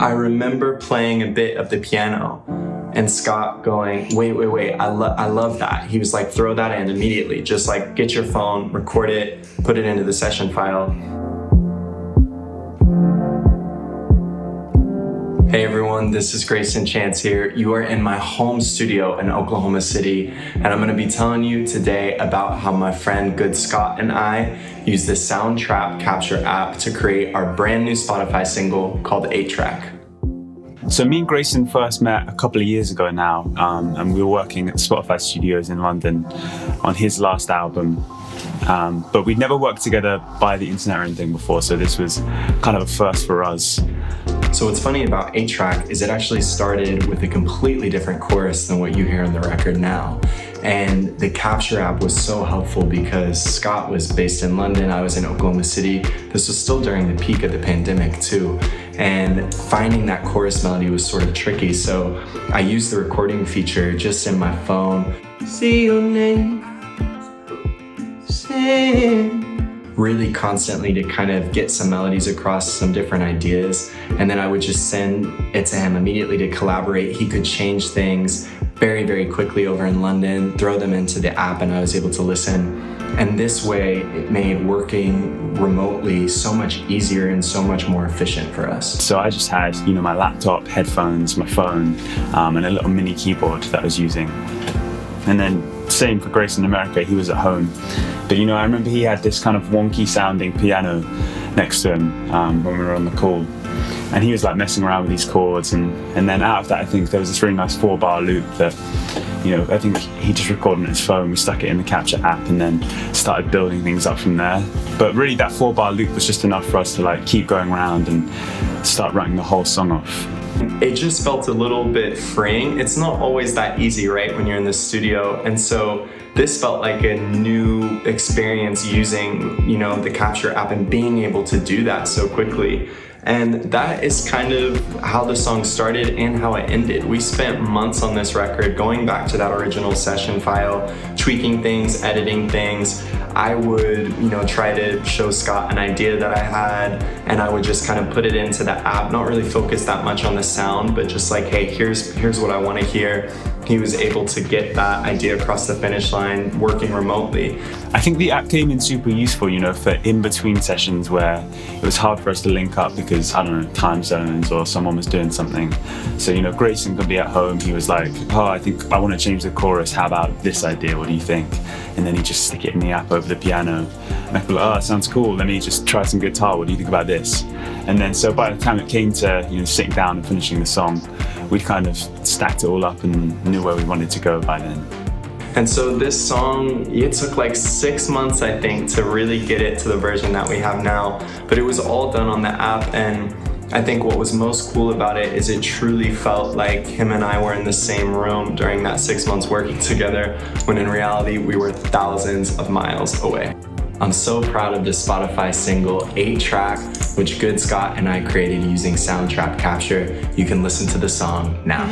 I remember playing a bit of the piano and Scott going, wait, I love that. He was like, throw that in immediately. Just like get your phone, record it, put it into the session file. Hey everyone, this is Greyson Chance here. You are in my home studio in Oklahoma City, and I'm gonna be telling you today about how my friend Good Scott and I use the Soundtrap Capture app to create our brand new Spotify single called 8Track. So me and Greyson first met a couple of years ago now, and we were working at Spotify Studios in London on his last album. But we'd never worked together by the internet or anything before, so this was kind of a first for us. So what's funny about 8Track is it actually started with a completely different chorus than what you hear on the record now. And the Capture app was so helpful because Scott was based in London, I was in Oklahoma City. This was still during the peak of the pandemic too. And finding that chorus melody was sort of tricky. So I used the recording feature just in my phone. See your name, sing. Really constantly to kind of get some melodies across, some different ideas. And then I would just send it to him immediately to collaborate. He could change things very, very quickly over in London, throw them into the app, and I was able to listen. And this way, it made working remotely so much easier and so much more efficient for us. So I just had, my laptop, headphones, my phone, and a little mini keyboard that I was using. And then same for Greyson in America, he was at home. But I remember he had this kind of wonky sounding piano next to him when we were on the call. And he was like messing around with these chords. And then out of that, I think there was this really nice 4-bar loop that, I think he just recorded on his phone. We stuck it in the Capture app and then started building things up from there. But really that 4-bar loop was just enough for us to like keep going around and start writing the whole song off. It just felt a little bit freeing. It's not always that easy, right, when you're in the studio. And so this felt like a new experience using, the Capture app and being able to do that so quickly. And that is kind of how the song started and how it ended. We spent months on this record, going back to that original session file, tweaking things, editing things. I would, try to show Scott an idea that I had, and I would just kind of put it into the app, not really focus that much on the sound, but just like, hey, here's what I want to hear. He was able to get that idea across the finish line working remotely. I think the app came in super useful, for in-between sessions where it was hard for us to link up because, time zones or someone was doing something. So, Greyson could be at home. He was like, I think I want to change the chorus. How about this idea? What do you think? And then he'd just stick it in the app over the piano. And I'd be like, that sounds cool. Let me just try some guitar. What do you think about this? And then so by the time it came to, sitting down and finishing the song, we kind of stacked it all up and knew where we wanted to go by then. And so this song, it took like 6 months, I think, to really get it to the version that we have now. But it was all done on the app, and I think what was most cool about it is it truly felt like him and I were in the same room during that 6 months working together, when in reality we were thousands of miles away. I'm so proud of the Spotify single 8Track, which Good Scott and I created using Soundtrap Capture. You can listen to the song now.